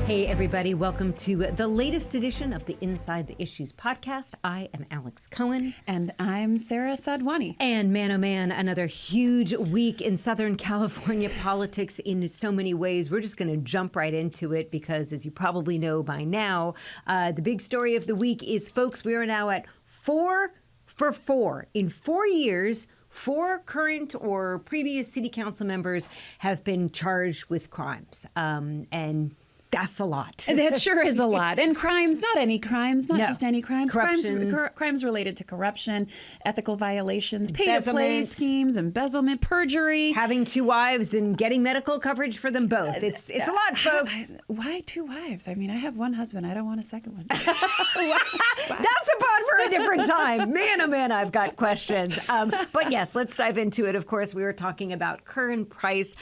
Hey, everybody. Welcome to the latest edition of the Inside the Issues podcast. I am Alex Cohen. And I'm Sara Sadhwani. And man, oh man, another huge week in Southern California politics in so many ways. We're just going to jump right into it because, as you probably know by now, the big story of the week is, folks, we are now at 4 for 4. In 4 years, 4 current or previous city council members have been charged with crimes. And that's a lot. That sure is a lot. And crimes, not any crimes, not just any crimes. Crimes related to corruption, ethical violations, pay-to-play schemes, embezzlement, perjury. Having 2 wives and getting medical coverage for them both. It's a lot, folks. Why 2 wives? I mean, I have 1 husband. I don't want a second one. That's a pod for a different time. Man, oh man, I've got questions. But yes, let's dive into it. Of course, we were talking about Curren Price,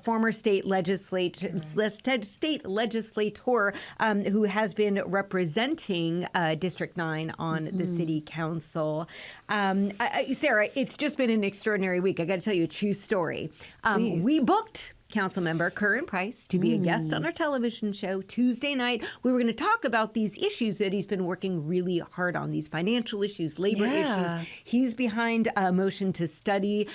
former state legislator who has been representing District 9 on the city council. Sara, it's just been an extraordinary week. I got to tell you a true story. We booked Councilmember Curren Price to be a guest on our television show Tuesday night. We were going to talk about these issues that he's been working really hard on, these financial issues, labor issues. He's behind a motion to study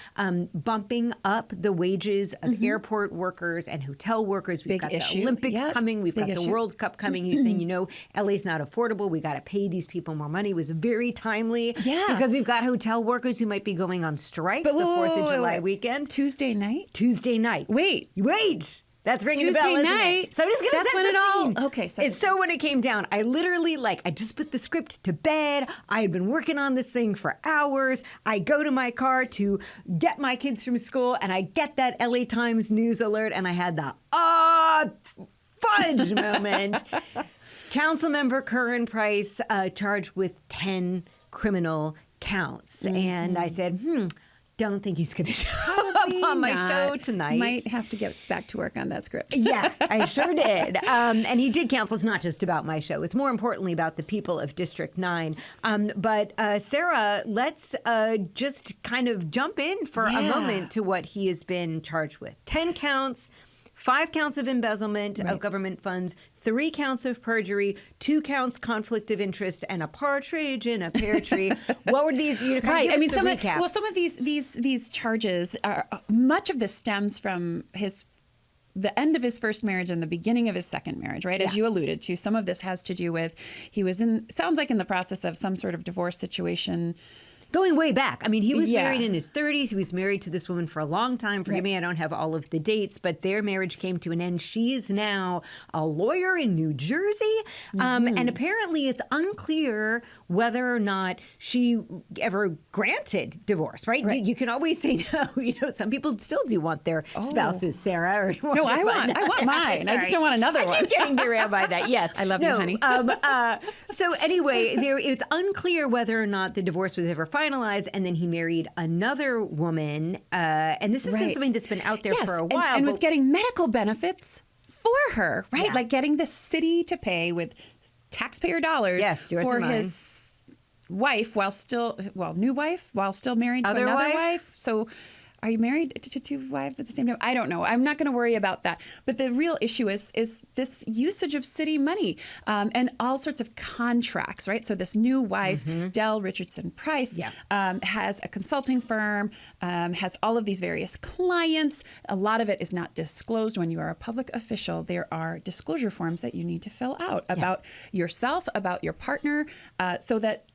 bumping up the wages of airport workers and hotel workers. We've got the Olympics coming. We've got the World Cup coming. He's saying, LA's not affordable. We got to pay these people more money. It was very timely because we've got hotel workers who might be going on strike the 4th of July weekend. Tuesday night? Tuesday night. Wait. That's ringing Tuesday a bell, isn't night. it? So I'm just going to set the scene. Okay. It's so when it came down, I literally, I just put the script to bed. I had been working on this thing for hours. I go to my car to get my kids from school, and I get that LA Times news alert, and I had the, fudge moment. Councilmember Curren Price charged with 10 criminal counts. And I said, don't think he's going to show up on my show tonight. Might have to get back to work on that script. Yeah, I sure did. And he did counsel. It's not just about my show. It's more importantly about the people of District 9. But Sara, let's just kind of jump in for a moment to what he has been charged with. 10 counts, 5 counts of embezzlement of government funds, 3 counts of perjury, 2 counts conflict of interest, and a partridge in a pear tree. What were these? Right. I mean, some of recap. these charges are, much of this stems from the end of his first marriage and the beginning of his second marriage, right? As you alluded to, some of this has to do with sounds like in the process of some sort of divorce situation. Going way back. I mean, he was married in his 30s. He was married to this woman for a long time. Forgive me, I don't have all of the dates, but their marriage came to an end. She is now a lawyer in New Jersey. And apparently it's unclear whether or not she ever granted divorce, right? You can always say no. Some people still do want their spouses, Sara. No, I want mine. I just don't want another one. I keep getting derailed by that. Yes. I love you, honey. So anyway, it's unclear whether or not the divorce was ever finalized, and then he married another woman, and this has been something that's been out there for a while. And was getting medical benefits for her, right? Yeah. Like getting the city to pay with taxpayer dollars for his wife new wife while still married to another wife. So are you married to 2 wives at the same time? I don't know. I'm not going to worry about that. But the real issue is this usage of city money and all sorts of contracts, right? So this new wife, Del Richardson Price, has a consulting firm, has all of these various clients. A lot of it is not disclosed. When you are a public official, there are disclosure forms that you need to fill out about yourself, about your partner, so that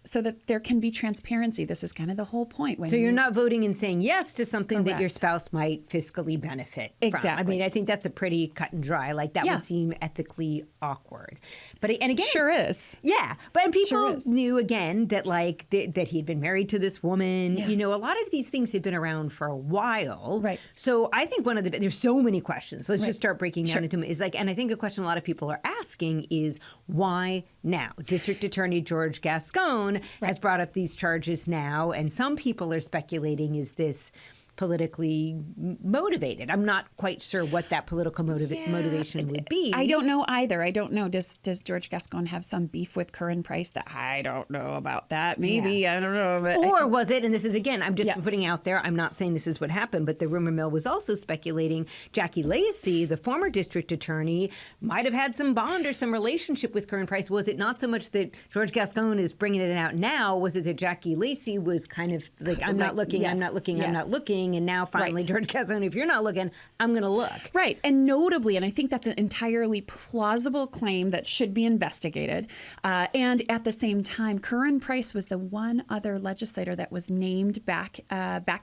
there can be transparency. This is kind of the whole point. So you're not voting and saying yes to something that your spouse might fiscally benefit from. I mean, I think that's a pretty cut and dry. Like that would seem ethically awkward. But again, sure is. Yeah, but people knew again that that he'd been married to this woman. A lot of these things had been around for a while. Right. So I think there's so many questions. Let's just start breaking down into them. And I think a question a lot of people are asking is why now? District Attorney George Gascon has brought up these charges now, and some people are speculating, is this politically motivated. I'm not quite sure what that political motivation would be. I don't know either. I don't know. Does George Gascon have some beef with Curren Price? That I don't know about that. Maybe, I don't know. But or was it, and this is, again, I'm just putting out there, I'm not saying this is what happened, but the rumor mill was also speculating Jackie Lacey, the former district attorney, might have had some bond or some relationship with Curren Price. Was it not so much that George Gascon is bringing it out now? Was it that Jackie Lacey was kind of like, I'm not looking, I'm not looking, I'm not looking, and now finally George Gascon, if you're not looking, I'm going to look. Right. And notably, and I think that's an entirely plausible claim that should be investigated. And at the same time, Curren Price was the one other legislator that was named back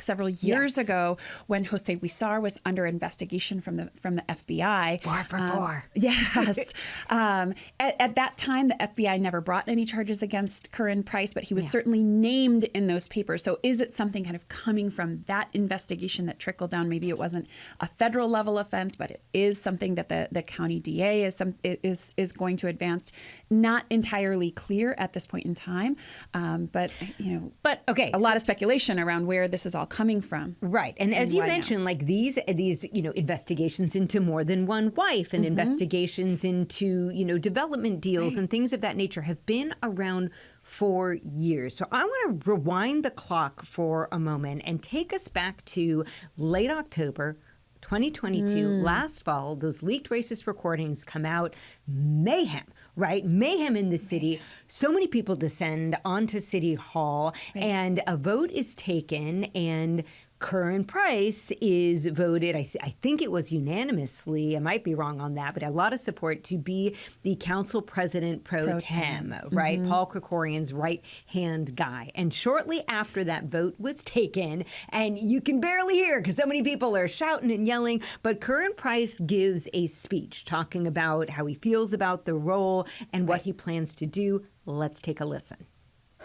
several years ago when Jose Huizar was under investigation from the FBI. 4 for 4. Yes. At that time, the FBI never brought any charges against Curren Price, but he was certainly named in those papers. So is it something kind of coming from that investigation that trickled down? Maybe it wasn't a federal level offense, but it is something that the county DA is going to advance. Not entirely clear at this point in time, but a lot of speculation around where this is all coming from. Right, and as you mentioned, like these investigations into more than one wife and investigations into development deals and things of that nature have been around for years. So I want to rewind the clock for a moment and take us back to late October 2022, last fall. Those leaked racist recordings come out. Mayhem, right? Mayhem in the city. So many people descend onto City Hall, and a vote is taken, and Curren Price is voted, I think it was unanimously, I might be wrong on that, but a lot of support to be the council president pro tem, right? Paul Krikorian's right-hand guy. And shortly after that vote was taken, and you can barely hear because so many people are shouting and yelling, but Curren Price gives a speech talking about how he feels about the role and what he plans to do. Let's take a listen.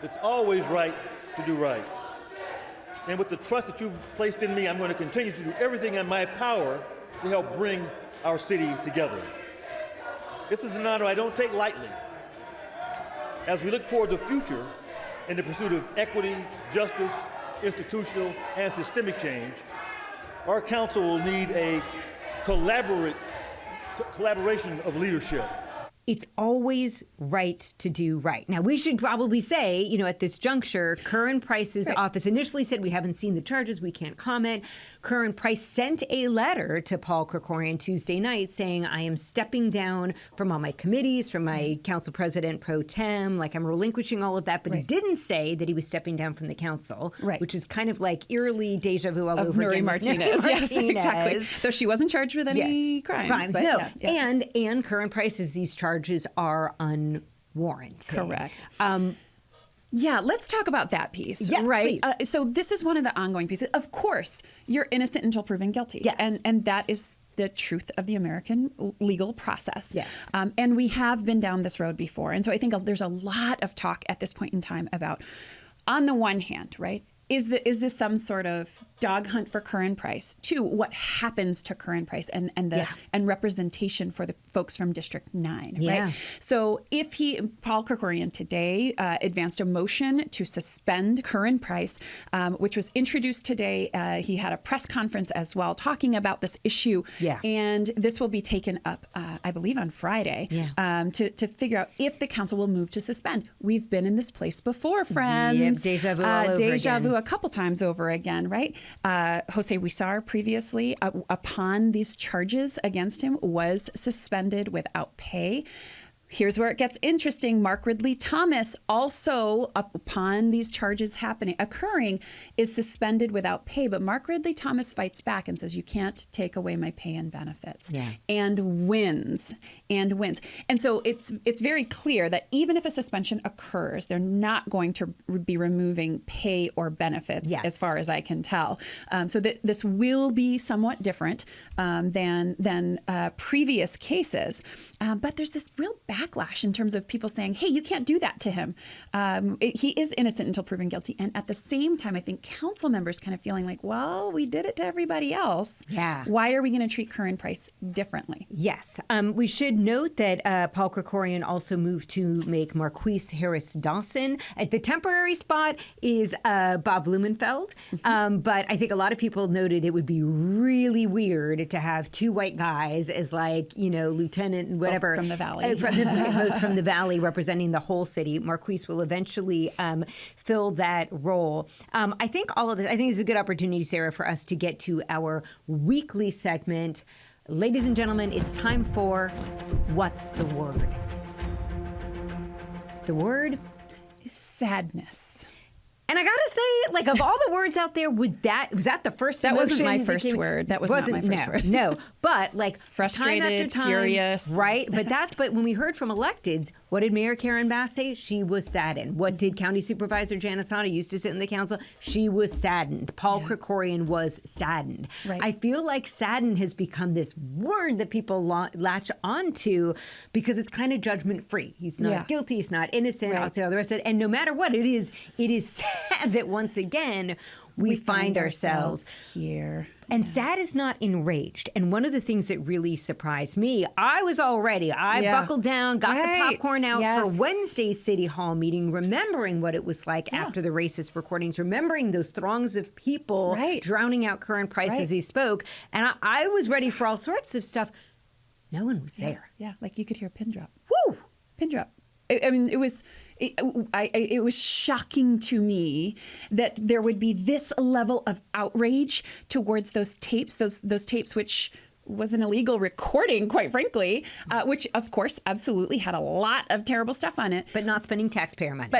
It's always right to do right. And with the trust that you've placed in me, I'm going to continue to do everything in my power to help bring our city together. This is an honor I don't take lightly. As we look toward the future in the pursuit of equity, justice, institutional, and systemic change, our council will need a collaboration of leadership. It's always right to do right. Now, we should probably say, at this juncture, Curren Price's office initially said, we haven't seen the charges, we can't comment. Curren Price sent a letter to Paul Krikorian Tuesday night saying, I am stepping down from all my committees, from my council president pro tem, like I'm relinquishing all of that. But he didn't say that he was stepping down from the council, which is kind of like eerily deja vu all over again. Nury Martinez. Yes, exactly. Though she wasn't charged with any crimes. But no. And Curren Price says these charges are unwarranted. Correct. Let's talk about that piece. Yes, right. So this is one of the ongoing pieces. Of course, you're innocent until proven guilty. Yes. And that is the truth of the American legal process. Yes. And we have been down this road before. And so I think there's a lot of talk at this point in time about, on the one hand, right, is this some sort of dog hunt for Curren Price? Two, what happens to Curren Price and representation for the folks from District 9, right? So if Paul Krikorian today advanced a motion to suspend Curren Price, which was introduced today. He had a press conference as well talking about this issue. And this will be taken up, I believe, on Friday to figure out if the council will move to suspend. We've been in this place before, friends. Deja vu all over deja again. vu a couple times over again, right? Jose Huizar previously, upon these charges against him, was suspended without pay. Here's where it gets interesting. Mark Ridley Thomas, also upon these charges occurring, is suspended without pay. But Mark Ridley Thomas fights back and says, you can't take away my pay and benefits. And wins. And so it's very clear that even if a suspension occurs, they're not going to be removing pay or benefits, as far as I can tell. So this will be somewhat different than previous cases. But there's this real backlash in terms of people saying, hey, you can't do that to him. He is innocent until proven guilty. And at the same time, I think council members kind of feeling like, well, we did it to everybody else. Yeah. Why are we going to treat Curren Price differently? Yes. We should note that Paul Krikorian also moved to make Marquise Harris Dawson. At the temporary spot is Bob Blumenfeld. But I think a lot of people noted it would be really weird to have two white guys as lieutenant and whatever. From the Valley. Both from the Valley representing the whole city. Marquise will eventually fill that role. I think all of this, I think it's a good opportunity, Sarah, for us to get to our weekly segment. Ladies and gentlemen, it's time for What's the Word? The word is sadness. And I gotta say, of all the words out there, was that the first? That wasn't my first word. That was not my first word. No, but frustrated, time after time, furious, right? But when we heard from electeds, what did Mayor Karen Bass say? She was saddened. What did County Supervisor Janice Hanna, used to sit in the council? She was saddened. Paul Krikorian was saddened. Right. I feel like saddened has become this word that people latch onto because it's kind of judgment free. He's not guilty. He's not innocent. Right. I'll say all the rest of it. And no matter what it is sad that once again we find ourselves here. And sad is not enraged. And one of the things that really surprised me, I was all ready. I buckled down, got the popcorn out for Wednesday's City Hall meeting, remembering what it was like after the racist recordings, remembering those throngs of people drowning out Curren Price as he spoke. And I was ready for all sorts of stuff. No one was there. Yeah, like you could hear a pin drop. Woo! Pin drop. I mean, it was shocking to me that there would be this level of outrage towards those tapes, those tapes which was an illegal recording, quite frankly, which, of course, absolutely had a lot of terrible stuff on it. But not spending taxpayer money.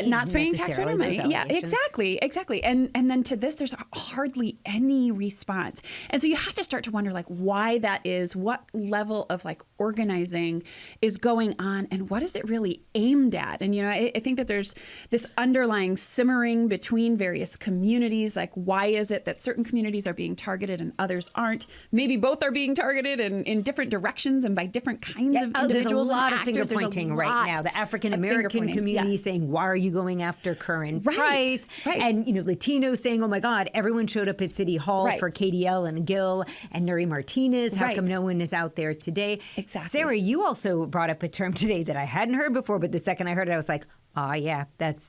Yeah, exactly. And then to this, there's hardly any response. And so you have to start to wonder, why that is, what level of, organizing is going on, and what is it really aimed at? And, I think that there's this underlying simmering between various communities. Why is it that certain communities are being targeted and others aren't? Maybe both are being targeted in different directions and by different kinds of individuals. There's a lot of actors. finger pointing right now. The African American community saying, "Why are you going after Curren Price?" Right. And Latinos saying, "Oh my God, everyone showed up at City Hall for KDL and Gil and Nury Martinez. How come no one is out there today?" Exactly. Sarah, you also brought up a term today that I hadn't heard before, but the second I heard it, I was like, "Oh yeah, that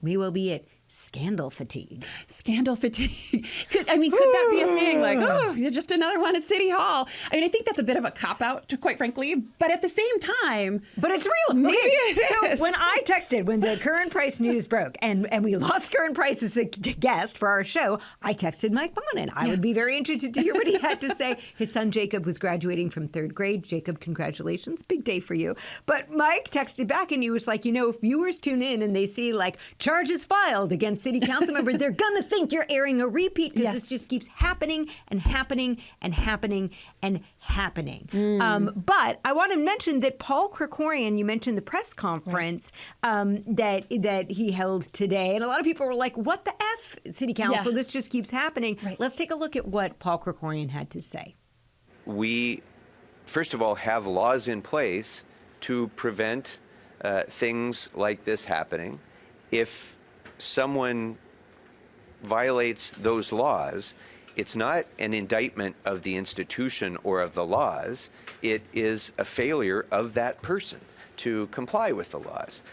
may well be it." Scandal fatigue. Scandal fatigue. Could that be a thing? Just another one at City Hall. I mean, I think that's a bit of a cop-out, quite frankly. But at the same time... But it's real. Maybe it is. So when I texted, when the Curren Price news broke, and we lost Curren Price as a guest for our show, I texted Mike Bonin. I would be very interested to hear what he had to say. His son Jacob was graduating from 3rd grade. Jacob, congratulations. Big day for you. But Mike texted back and he was like, if viewers tune in and they see charges filed against city council member, they're going to think you're airing a repeat because this just keeps happening and happening and happening and happening. But I want to mention that Paul Krikorian, you mentioned the press conference that he held today, and a lot of people were like, what the F, City Council? This just keeps happening. Let's take a look at what Paul Krikorian had to say. We, first of all, have laws in place to prevent things like this happening. If someone violates those laws, it's not an indictment of the institution or of the laws. It is a failure of that person to comply with the laws.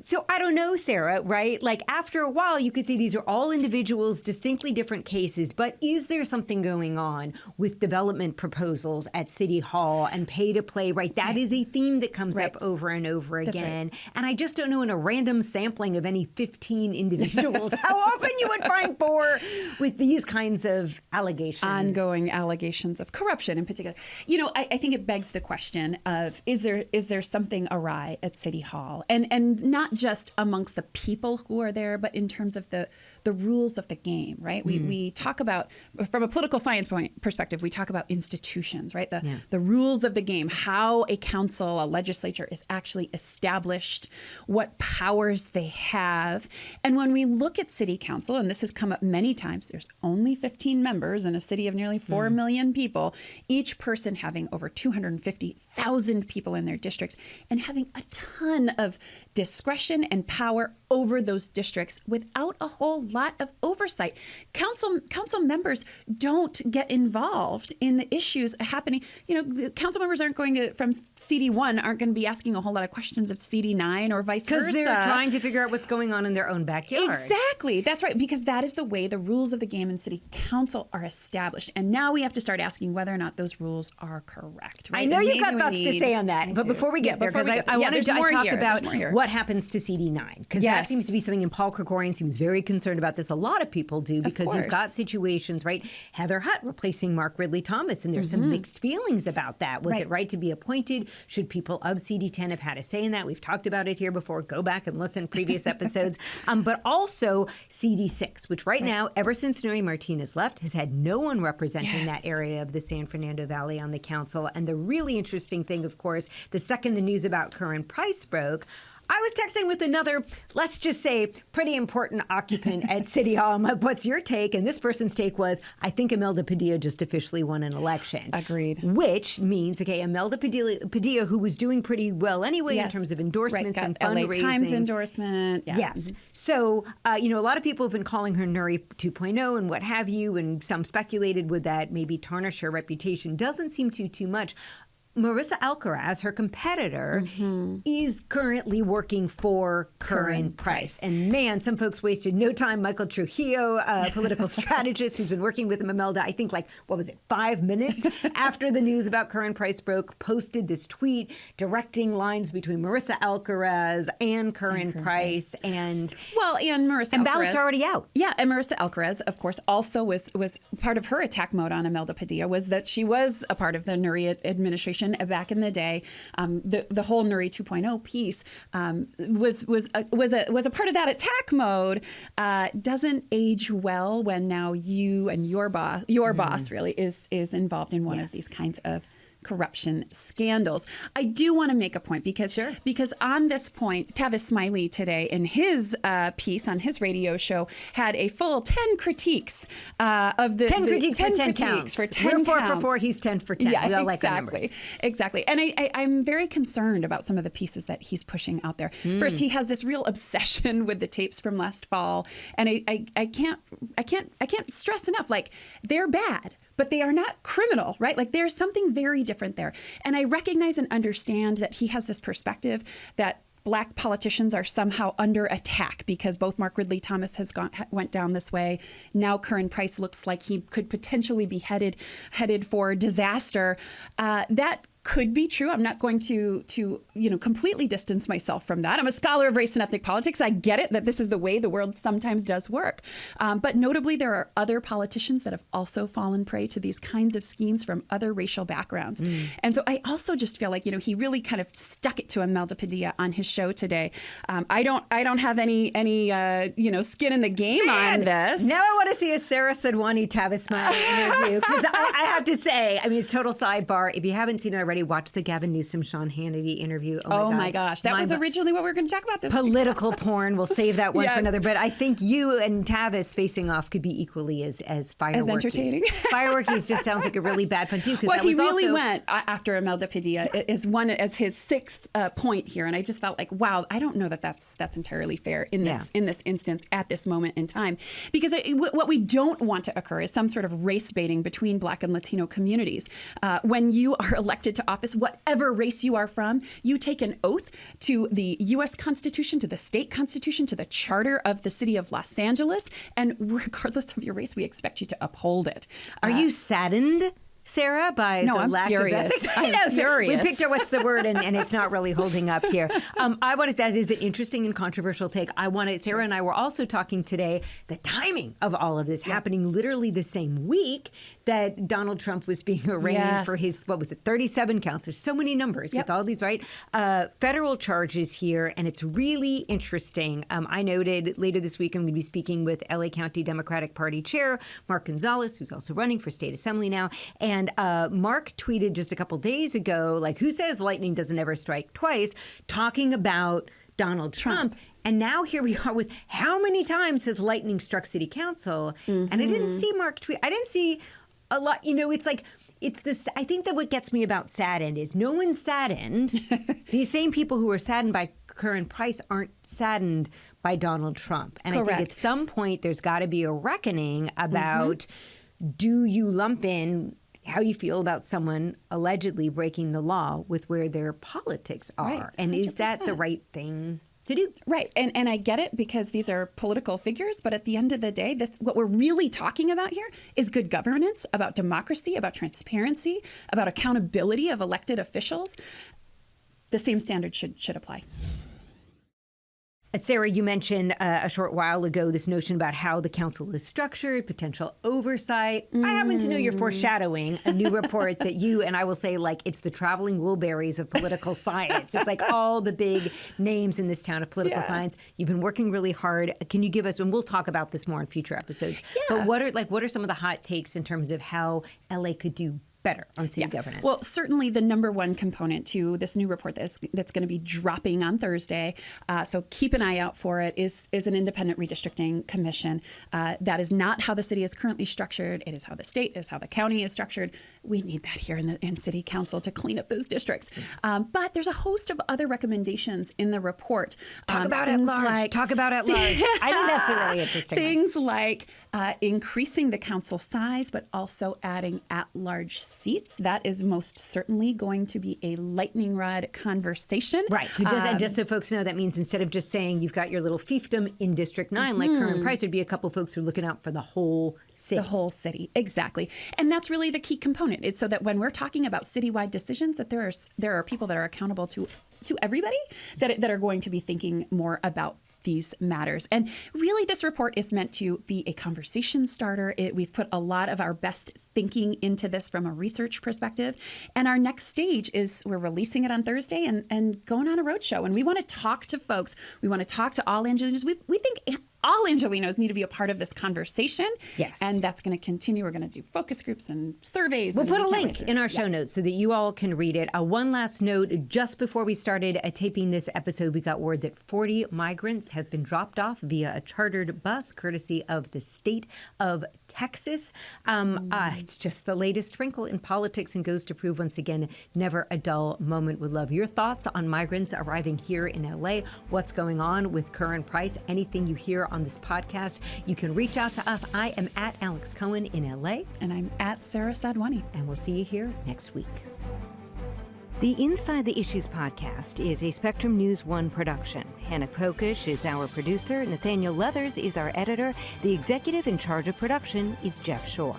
So I don't know, Sarah, right? After a while, you could say these are all individuals, distinctly different cases. But is there something going on with development proposals at City Hall and pay to play, right? That is a theme that comes up over and over again. And I just don't know, in a random sampling of any 15 individuals, how often you would find 4 with these kinds of allegations. Ongoing allegations of corruption in particular. I think it begs the question of, is there something awry at City Hall? And not just amongst the people who are there, but in terms of the the rules of the game, right? We talk about, from a political science perspective, we talk about institutions, right? The rules of the game, how a council, a legislature is actually established, what powers they have. And when we look at city council, and this has come up many times, there's only 15 members in a city of nearly 4 million people, each person having over 250,000 people in their districts and having a ton of discretion and power over those districts without a whole lot of oversight. Council members don't get involved in the issues happening. The council members aren't going to, from CD1, aren't going to be asking a whole lot of questions of CD9 or vice versa. Because they're trying to figure out what's going on in their own backyard. Exactly. That's right. Because that is the way the rules of the game in city council are established. And now we have to start asking whether or not those rules are correct. Right? I know you've got thoughts to say on that, but before we get there, because I wanted to talk about what happens to CD9, because that seems to be something, and Paul Krikorian seems very concerned about this. A lot of people do, because you've got situations, right? Heather Hutt replacing Mark Ridley Thomas, and there's some mixed feelings about that. Was it right to be appointed? Should people of CD10 have had a say in that? We've talked about it here before. Go back and listen to previous episodes. But also CD6, which right now, ever since Nury Martinez left, has had no one representing that area of the San Fernando Valley on the council. And the really interesting thing, of course, the second the news about Curren Price broke, I was texting with another, let's just say, pretty important occupant at City Hall. I'm like, what's your take? And this person's take was, I think Imelda Padilla just officially won an election. Agreed. Which means, okay, Imelda Padilla, who was doing pretty well anyway in terms of endorsements and fundraising. LA Times endorsement. Yeah. Yes. So, a lot of people have been calling her Nury 2.0 and what have you, and some speculated would that maybe tarnish her reputation. Doesn't seem too much. Marisa Alcaraz, her competitor, is currently working for Curren Price. And man, some folks wasted no time. Michael Trujillo, a political strategist who's been working with Imelda, I think 5 minutes after the news about Curren Price broke, posted this tweet directing lines between Marisa Alcaraz and Curren Price. And Marisa and ballots are already out. Yeah, and Marisa Alcaraz, of course, also was part of her attack mode on Imelda Padilla was that she was a part of the Nury administration back in the day. The whole Nury 2.0 piece was a part of that attack mode. Doesn't age well when now you and your boss really is involved in one of these kinds of corruption scandals. I do want to make a point because on this point, Tavis Smiley today in his piece on his radio show had a full 10 critiques of the 10 critiques for 10 counts. For 10 We're 4 counts. for 4, he's 10 for 10. Yeah, we all like our numbers. Exactly. And I'm very concerned about some of the pieces that he's pushing out there. First, he has this real obsession with the tapes from last fall, and I can't stress enough, they're bad, but they are not criminal, right? There's something very different there. And I recognize and understand that he has this perspective that Black politicians are somehow under attack because both Mark Ridley Thomas went down this way. Now Curren Price looks like he could potentially be headed for disaster. That could be true. I'm not going to completely distance myself from that. I'm a scholar of race and ethnic politics. I get it that this is the way the world sometimes does work. But notably, there are other politicians that have also fallen prey to these kinds of schemes from other racial backgrounds. And so I also just feel like, he really kind of stuck it to Imelda Padilla on his show today. I don't have any skin in the game on this. Now I want to see a Sara Sadhwani Tavis Smiley interview, because I have to say, it's total sidebar. If you haven't seen it already, watch the Gavin Newsom, Sean Hannity interview. Oh my gosh. That was originally what we were going to talk about this political porn. We'll save that one for another. But I think you and Tavis facing off could be equally as fireworky. As entertaining. Fireworky just sounds like a really bad pun too. Well, he really went after Imelda Padilla as his sixth point here. And I just felt like, wow, I don't know that that's entirely fair in this instance at this moment in time. Because what we don't want to occur is some sort of race baiting between Black and Latino communities. When you are elected to office, whatever race you are from, you take an oath to the U.S. Constitution, to the state constitution, to the charter of the city of Los Angeles, and regardless of your race, we expect you to uphold it. Are you saddened, Sara, by the I'm lack furious. of ethics? I'm furious. We picked out what's the word, and it's not really holding up here. That is an interesting and controversial take. Sara and I were also talking today, the timing of all of this happening literally the same week that Donald Trump was being arraigned for his, 37 counts. There's so many numbers with all these, right? Federal charges here, and it's really interesting. I noted later this week I'm going to be speaking with LA County Democratic Party Chair Mark Gonzalez, who's also running for state assembly now. And Mark tweeted just a couple days ago, like, who says lightning doesn't ever strike twice, talking about Donald Trump. And now here we are with how many times has lightning struck city council? And I didn't see Mark tweet. I didn't see a lot. It's like, it's this. I think that what gets me about saddened is no one's saddened. These same people who are saddened by Curren Price aren't saddened by Donald Trump. And I think at some point there's got to be a reckoning about do you lump in how you feel about someone allegedly breaking the law with where their politics are. Right, and is that the right thing to do? Right. And I get it because these are political figures. But at the end of the day, what we're really talking about here is good governance, about democracy, about transparency, about accountability of elected officials. The same standard should apply. Sara, you mentioned a short while ago this notion about how the council is structured, potential oversight. I happen to know you're foreshadowing a new report that you, and I will say, like, it's the traveling Wilburys of political science. It's like all the big names in this town of political science. You've been working really hard. Can you give us, and we'll talk about this more in future episodes, but what are some of the hot takes in terms of how LA could do better on city governance? Well, certainly the number one component to this new report that's going to be dropping on Thursday, so keep an eye out for it, is an independent redistricting commission. That is not how the city is currently structured. It is how the state is, how the county is structured. We need that here in city council to clean up those districts. But there's a host of other recommendations in the report. Talk about at large. Talk about at large. I think that's a really interesting things like increasing the council size, but also adding at-large seats. That is most certainly going to be a lightning rod conversation. Right. So just so folks know, that means instead of just saying you've got your little fiefdom in District 9, like Curren Price, would be a couple folks who are looking out for the whole city. The whole city, exactly. And that's really the key component, is so that when we're talking about citywide decisions, that there are people that are accountable to everybody that are going to be thinking more about these matters. And really, this report is meant to be a conversation starter. We've put a lot of our best thinking into this from a research perspective. And our next stage is we're releasing it on Thursday and going on a roadshow. And we want to talk to folks. We want to talk to all Angelinos. We think all Angelinos need to be a part of this conversation. Yes. And that's going to continue. We're going to do focus groups and surveys. We'll put a link in our show notes so that you all can read it. One last note, just before we started taping this episode, we got word that 40 migrants have been dropped off via a chartered bus, courtesy of the state of Texas. It's just the latest wrinkle in politics and goes to prove once again, never a dull moment with love. Your thoughts on migrants arriving here in LA, what's going on with Curren Price, anything you hear on this podcast, you can reach out to us. I am at Alex Cohen in LA. And I'm at Sara Sadhwani. And we'll see you here next week. The Inside the Issues podcast is a Spectrum News One production. Hannah Kokish is our producer. Nathaniel Leathers is our editor. The executive in charge of production is Jeff Shore.